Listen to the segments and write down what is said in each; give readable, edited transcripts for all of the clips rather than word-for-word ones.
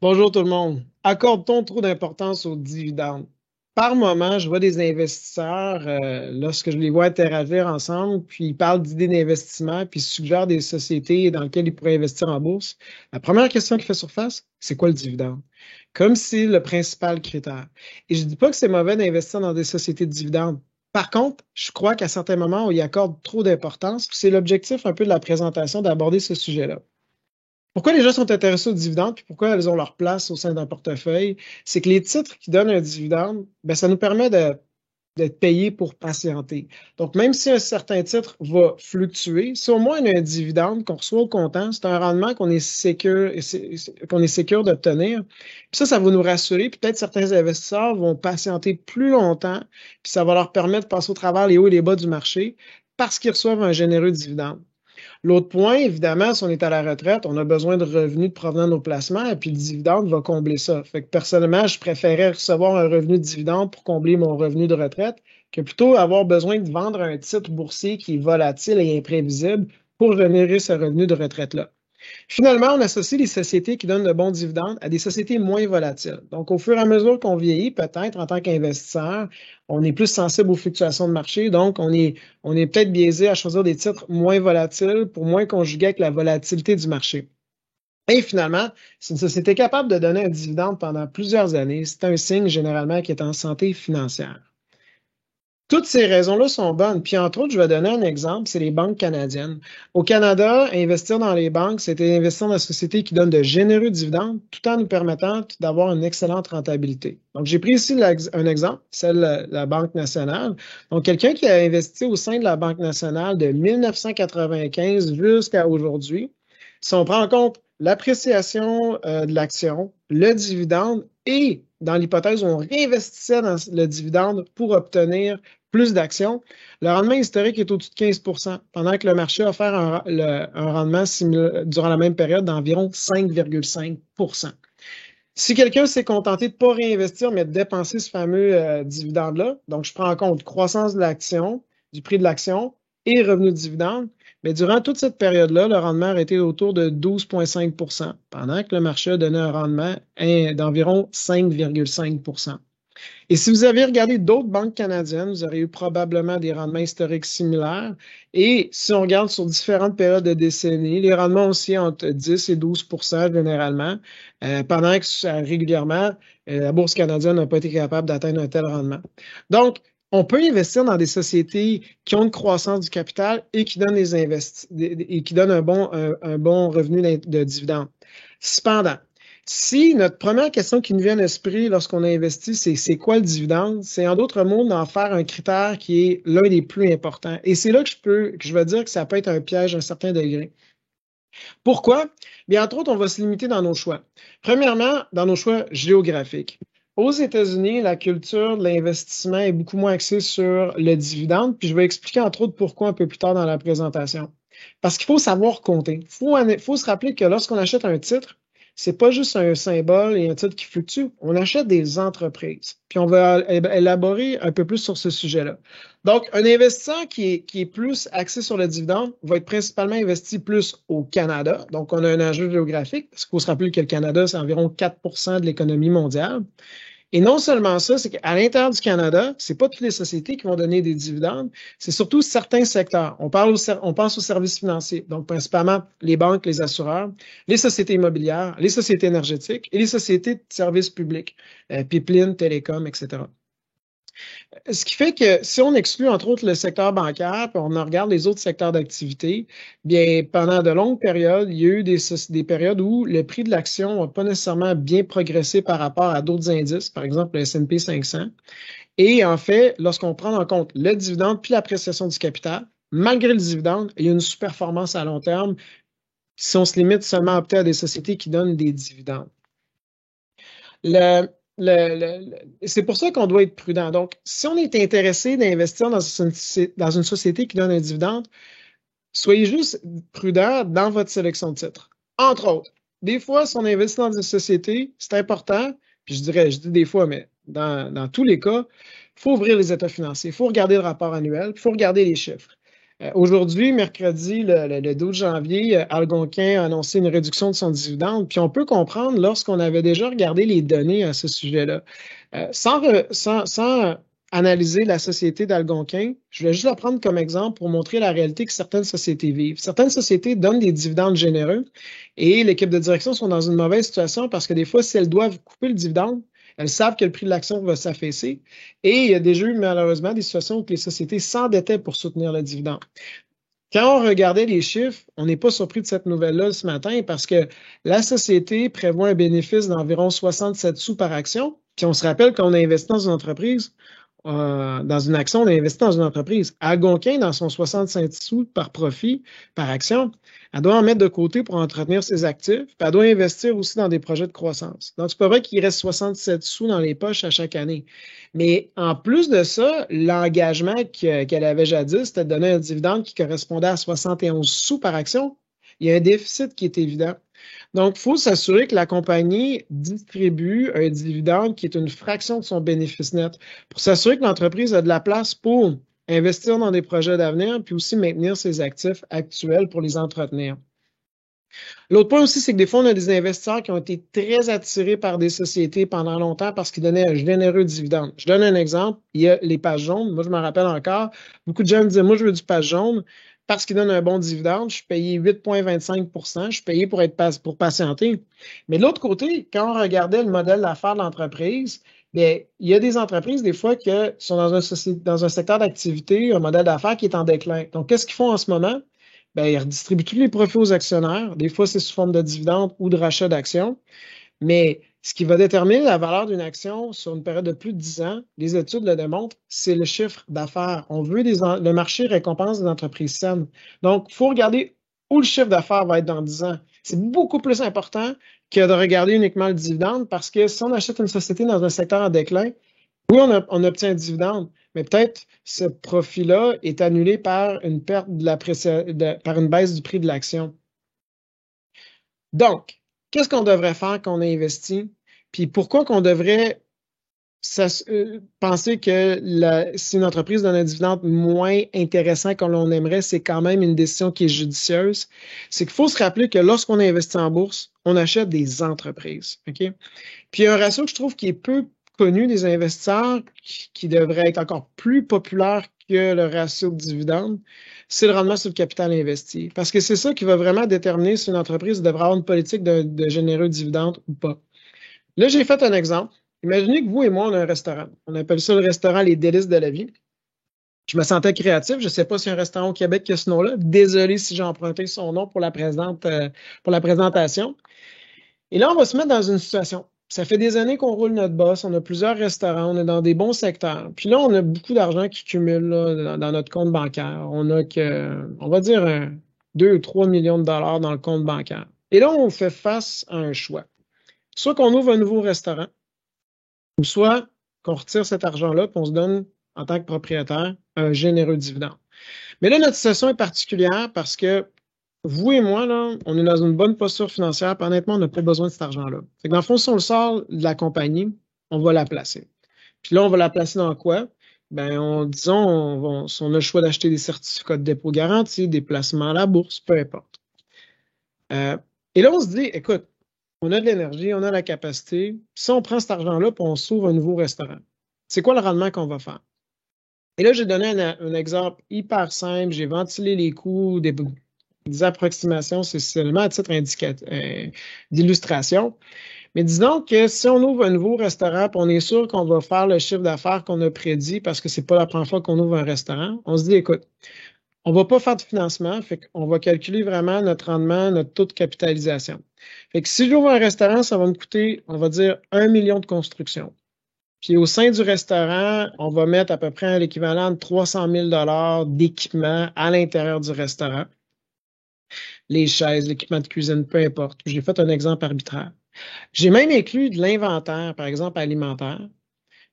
Bonjour tout le monde. Accorde-t-on trop d'importance aux dividendes? Par moment, je vois des investisseurs, lorsque je les vois interagir ensemble, puis ils parlent d'idées d'investissement, puis ils suggèrent des sociétés dans lesquelles ils pourraient investir en bourse. La première question qui fait surface, c'est quoi le dividende? Comme si le principal critère. Et je dis pas que c'est mauvais d'investir dans des sociétés de dividendes. Par contre, je crois qu'à certains moments, on y accorde trop d'importance, puis c'est l'objectif un peu de la présentation d'aborder ce sujet-là. Pourquoi les gens sont intéressés aux dividendes puis pourquoi elles ont leur place au sein d'un portefeuille? C'est que les titres qui donnent un dividende, ben, ça nous permet d'être payés pour patienter. Donc, même si un certain titre va fluctuer, si au moins il y a un dividende qu'on reçoit au comptant, c'est un rendement qu'on est sécure d'obtenir. Puis ça va nous rassurer. Puis peut-être certains investisseurs vont patienter plus longtemps, puis ça va leur permettre de passer au travers les hauts et les bas du marché parce qu'ils reçoivent un généreux dividende. L'autre point, évidemment, si on est à la retraite, on a besoin de revenus provenant de nos placements et puis le dividende va combler ça. Fait que personnellement, je préférais recevoir un revenu de dividende pour combler mon revenu de retraite que plutôt avoir besoin de vendre un titre boursier qui est volatile et imprévisible pour générer ce revenu de retraite-là. Finalement, on associe les sociétés qui donnent de bons dividendes à des sociétés moins volatiles. Donc, au fur et à mesure qu'on vieillit, peut-être en tant qu'investisseur, on est plus sensible aux fluctuations de marché. Donc, on est peut-être biaisé à choisir des titres moins volatiles pour moins conjuguer avec la volatilité du marché. Et finalement, si une société est capable de donner un dividende pendant plusieurs années, c'est un signe généralement qu'elle est en santé financière. Toutes ces raisons-là sont bonnes. Puis, entre autres, je vais donner un exemple, c'est les banques canadiennes. Au Canada, investir dans les banques, c'était investir dans des sociétés qui donnent de généreux dividendes tout en nous permettant d'avoir une excellente rentabilité. Donc, j'ai pris ici un exemple, celle de la Banque nationale. Donc, quelqu'un qui a investi au sein de la Banque nationale de 1995 jusqu'à aujourd'hui, si on prend en compte l'appréciation de l'action, le dividende et dans l'hypothèse où on réinvestissait dans le dividende pour obtenir plus d'actions, le rendement historique est au-dessus de 15 pendant que le marché a offert un rendement durant la même période d'environ 5,5 Si quelqu'un s'est contenté de ne pas réinvestir, mais de dépenser ce fameux dividende-là, donc je prends en compte croissance de l'action, du prix de l'action et revenu de dividende, mais durant toute cette période-là, le rendement a été autour de 12,5 pendant que le marché a donné un rendement d'environ 5,5 et si vous avez regardé d'autres banques canadiennes, vous aurez eu probablement des rendements historiques similaires. Et si on regarde sur différentes périodes de décennies, les rendements aussi entre 10 et 12 généralement, pendant que régulièrement, la Bourse canadienne n'a pas été capable d'atteindre un tel rendement. Donc, on peut investir dans des sociétés qui ont une croissance du capital et qui donnent et qui donnent un bon revenu de dividendes. Cependant, si notre première question qui nous vient à l'esprit lorsqu'on a investi, c'est quoi le dividende? C'est en d'autres mots d'en faire un critère qui est l'un des plus importants. Et c'est là que je vais dire que ça peut être un piège à un certain degré. Pourquoi? Bien, entre autres, on va se limiter dans nos choix. Premièrement, dans nos choix géographiques. Aux États-Unis, la culture de l'investissement est beaucoup moins axée sur le dividende, puis je vais expliquer entre autres pourquoi un peu plus tard dans la présentation. Parce qu'il faut savoir compter. Il faut se rappeler que lorsqu'on achète un titre, c'est pas juste un symbole et un titre qui fluctue. On achète des entreprises. Puis on va élaborer un peu plus sur ce sujet-là. Donc, un investisseur qui est plus axé sur le dividende va être principalement investi plus au Canada. Donc, on a un enjeu géographique, parce qu'il faut se rappeler que le Canada, c'est environ 4 de l'économie mondiale. Et non seulement ça, c'est qu'à l'intérieur du Canada, c'est pas toutes les sociétés qui vont donner des dividendes, c'est surtout certains secteurs. On pense aux services financiers, donc principalement les banques, les assureurs, les sociétés immobilières, les sociétés énergétiques et les sociétés de services publics, pipeline, télécom, etc. Ce qui fait que si on exclut entre autres le secteur bancaire, puis on en regarde les autres secteurs d'activité, bien pendant de longues périodes, il y a eu des périodes où le prix de l'action n'a pas nécessairement bien progressé par rapport à d'autres indices, par exemple le S&P 500. Et en fait, lorsqu'on prend en compte le dividende puis l'appréciation du capital, malgré le dividende, il y a une sous-performance à long terme si on se limite seulement à opter à des sociétés qui donnent des dividendes. Le, c'est pour ça qu'on doit être prudent. Donc, si on est intéressé d'investir dans une société qui donne un dividende, soyez juste prudent dans votre sélection de titres. Entre autres, des fois, si on investit dans une société, c'est important, puis je dis des fois, mais dans tous les cas, il faut ouvrir les états financiers, il faut regarder le rapport annuel, il faut regarder les chiffres. Aujourd'hui, mercredi, le 12 janvier, Algonquin a annoncé une réduction de son dividende. Puis on peut comprendre lorsqu'on avait déjà regardé les données à ce sujet-là. Sans analyser la société d'Algonquin, je vais juste la prendre comme exemple pour montrer la réalité que certaines sociétés vivent. Certaines sociétés donnent des dividendes généreux et l'équipe de direction sont dans une mauvaise situation parce que des fois, si elles doivent couper le dividende, elles savent que le prix de l'action va s'affaisser. Et il y a déjà eu malheureusement des situations où les sociétés s'endettaient pour soutenir le dividende. Quand on regardait les chiffres, on n'est pas surpris de cette nouvelle-là ce matin parce que la société prévoit un bénéfice d'environ 67 sous par action. Puis on se rappelle qu'on a investi dans une entreprise, dans une action, on a investi dans une entreprise. Algonquin, dans son 65 sous par profit, par action, elle doit en mettre de côté pour entretenir ses actifs, puis elle doit investir aussi dans des projets de croissance. Donc, c'est pas vrai qu'il reste 67 sous dans les poches à chaque année. Mais en plus de ça, l'engagement qu'elle avait jadis, c'était de donner un dividende qui correspondait à 71 sous par action. Il y a un déficit qui est évident. Donc, il faut s'assurer que la compagnie distribue un dividende qui est une fraction de son bénéfice net pour s'assurer que l'entreprise a de la place pour investir dans des projets d'avenir, puis aussi maintenir ses actifs actuels pour les entretenir. L'autre point aussi, c'est que des fois, on a des investisseurs qui ont été très attirés par des sociétés pendant longtemps parce qu'ils donnaient un généreux dividende. Je donne un exemple. Il y a les pages jaunes. Moi, je m'en rappelle encore. Beaucoup de gens me disaient, moi, je veux du page jaune parce qu'il donne un bon dividende. Je suis payé 8,25 %. Je suis payé pour patienter. Mais de l'autre côté, quand on regardait le modèle d'affaires de l'entreprise, bien, il y a des entreprises, des fois, qui sont dans un secteur d'activité, un modèle d'affaires qui est en déclin. Donc, qu'est-ce qu'ils font en ce moment? Bien, ils redistribuent tous les profits aux actionnaires. Des fois, c'est sous forme de dividendes ou de rachat d'actions. Mais ce qui va déterminer la valeur d'une action sur une période de plus de 10 ans, les études le démontrent, c'est le chiffre d'affaires. On veut le marché récompense des entreprises saines. Donc, il faut regarder où le chiffre d'affaires va être dans 10 ans. C'est beaucoup plus important que de regarder uniquement le dividende parce que si on achète une société dans un secteur en déclin, oui, on obtient un dividende, mais peut-être ce profit-là est annulé par une perte par une baisse du prix de l'action. Donc, qu'est-ce qu'on devrait faire quand on a investi? Puis pourquoi qu'on devrait penser que si une entreprise donne un dividende moins intéressant que l'on aimerait, c'est quand même une décision qui est judicieuse? C'est qu'il faut se rappeler que lorsqu'on investit en bourse, on achète des entreprises. OK? Puis il y a un ratio que je trouve qui est peu connu des investisseurs, qui devrait être encore plus populaire que le ratio de dividende, c'est le rendement sur le capital investi. Parce que c'est ça qui va vraiment déterminer si une entreprise devrait avoir une politique de généreux dividende ou pas. Là, j'ai fait un exemple. Imaginez que vous et moi, on a un restaurant. On appelle ça le restaurant Les Délices de la vie. Je me sentais créatif. Je ne sais pas s'il y a un restaurant au Québec qui a ce nom-là. Désolé si j'ai emprunté son nom pour la présentation. Et là, on va se mettre dans une situation. Ça fait des années qu'on roule notre boss, on a plusieurs restaurants, on est dans des bons secteurs. Puis là, on a beaucoup d'argent qui cumule là, dans notre compte bancaire. On a on va dire 2 ou 3 millions de dollars dans le compte bancaire. Et là, on fait face à un choix. Soit qu'on ouvre un nouveau restaurant, ou soit qu'on retire cet argent-là et on se donne, en tant que propriétaire, un généreux dividende. Mais là, notre situation est particulière parce que vous et moi, là, on est dans une bonne posture financière, puis honnêtement, on n'a pas besoin de cet argent-là. Fait que dans le fond, si on le sort de la compagnie, on va la placer. Puis là, on va la placer dans quoi? Ben, disons, si on a le choix d'acheter des certificats de dépôt garantis, des placements à la bourse, peu importe. Et là, on se dit, écoute, on a de l'énergie, on a la capacité. Si on prend cet argent-là, puis on s'ouvre un nouveau restaurant, c'est quoi le rendement qu'on va faire? Et là, j'ai donné un exemple hyper simple. J'ai ventilé les coûts, des approximations, c'est seulement à titre d'illustration. Mais disons que si on ouvre un nouveau restaurant, puis on est sûr qu'on va faire le chiffre d'affaires qu'on a prédit parce que c'est pas la première fois qu'on ouvre un restaurant, on se dit, écoute, on va pas faire de financement, fait qu'on va calculer vraiment notre rendement, notre taux de capitalisation. Fait que si j'ouvre un restaurant, ça va me coûter, on va dire, 1 million de construction. Puis au sein du restaurant, on va mettre à peu près l'équivalent de 300 000 d'équipement à l'intérieur du restaurant. Les chaises, l'équipement de cuisine, peu importe. J'ai fait un exemple arbitraire. J'ai même inclus de l'inventaire, par exemple alimentaire,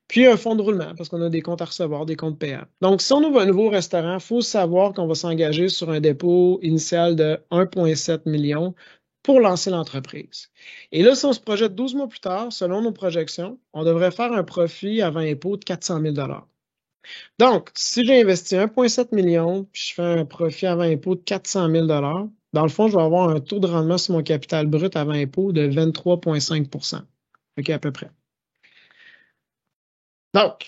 puis un fonds de roulement, parce qu'on a des comptes à recevoir, des comptes payables. Donc, si on ouvre un nouveau restaurant, il faut savoir qu'on va s'engager sur un dépôt initial de 1,7 million pour lancer l'entreprise. Et là, si on se projette 12 mois plus tard, selon nos projections, on devrait faire un profit avant impôt de 400 000 $. Donc, si j'ai investi 1,7 million, puis je fais un profit avant impôt de 400 000 dans le fond, je vais avoir un taux de rendement sur mon capital brut avant impôt de 23,5 OK, à peu près. Donc,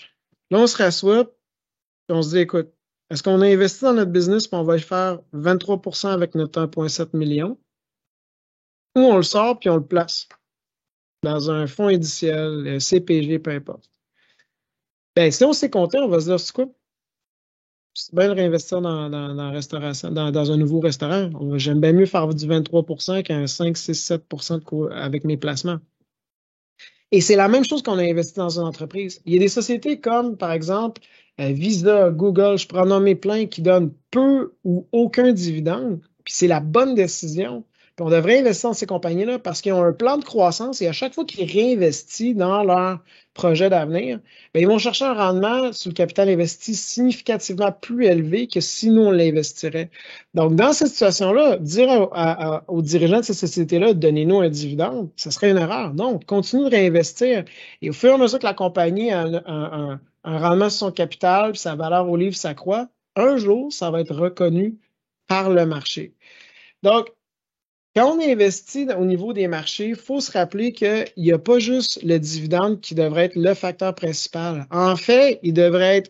là, on se rassoit, puis on se dit, écoute, est-ce qu'on a investi dans notre business puis on va y faire 23 avec notre 1,7 million, ou on le sort puis on le place dans un fonds indiciel, CPG, peu importe. Ben, si on s'est compté, on va se dire, c'est quoi? C'est bien de réinvestir dans la restauration, dans un nouveau restaurant. J'aime bien mieux faire du 23 qu'un 5, 6, 7 avec mes placements. Et c'est la même chose qu'on a investi dans une entreprise. Il y a des sociétés comme, par exemple, Visa, Google, je pourrais en nommer plein, qui donnent peu ou aucun dividende, puis c'est la bonne décision. Puis on devrait investir dans ces compagnies-là parce qu'ils ont un plan de croissance et à chaque fois qu'ils réinvestissent dans leur projet d'avenir, bien, ils vont chercher un rendement sur le capital investi significativement plus élevé que si nous, on l'investirait. Donc, dans cette situation-là, dire aux dirigeants de ces sociétés-là, donnez-nous un dividende, ce serait une erreur. Non, continue de réinvestir. Et au fur et à mesure que la compagnie a un rendement sur son capital, puis sa valeur au livre s'accroît, un jour, ça va être reconnu par le marché. Donc, quand on investit au niveau des marchés, il faut se rappeler qu'il n'y a pas juste le dividende qui devrait être le facteur principal. En fait, il devrait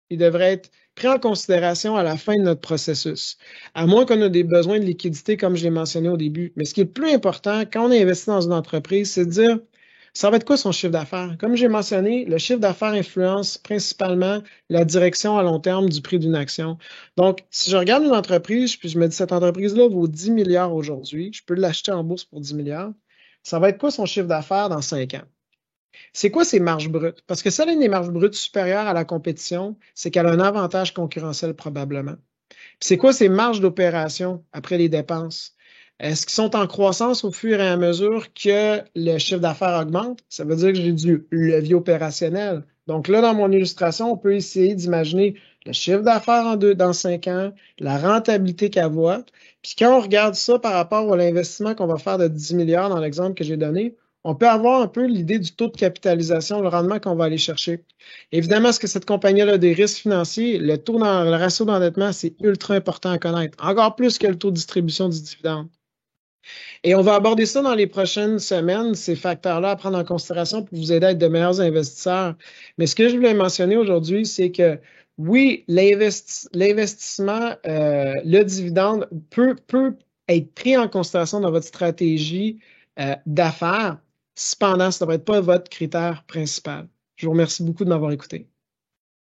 être pris en considération à la fin de notre processus, à moins qu'on ait des besoins de liquidité, comme je l'ai mentionné au début. Mais ce qui est le plus important quand on investit dans une entreprise, c'est de dire, ça va être quoi son chiffre d'affaires? Comme j'ai mentionné, le chiffre d'affaires influence principalement la direction à long terme du prix d'une action. Donc, si je regarde une entreprise, puis je me dis, cette entreprise-là vaut 10 milliards aujourd'hui, je peux l'acheter en bourse pour 10 milliards, ça va être quoi son chiffre d'affaires dans 5 ans? C'est quoi ses marges brutes? Parce que si elle a des marges brutes supérieures à la compétition, c'est qu'elle a un avantage concurrentiel probablement. Puis c'est quoi ses marges d'opération après les dépenses? Est-ce qu'ils sont en croissance au fur et à mesure que le chiffre d'affaires augmente? Ça veut dire que j'ai du levier opérationnel. Donc là, dans mon illustration, on peut essayer d'imaginer le chiffre d'affaires dans 5 ans, la rentabilité qu'elle voit. Puis quand on regarde ça par rapport à l'investissement qu'on va faire de 10 milliards dans l'exemple que j'ai donné, on peut avoir un peu l'idée du taux de capitalisation, le rendement qu'on va aller chercher. Évidemment, est-ce que cette compagnie-là a des risques financiers? Le ratio d'endettement, c'est ultra important à connaître, encore plus que le taux de distribution du dividende. Et on va aborder ça dans les prochaines semaines, ces facteurs-là à prendre en considération pour vous aider à être de meilleurs investisseurs. Mais ce que je voulais mentionner aujourd'hui, c'est que oui, l'investissement, le dividende peut être pris en considération dans votre stratégie d'affaires. Cependant, ça ne devrait être pas votre critère principal. Je vous remercie beaucoup de m'avoir écouté.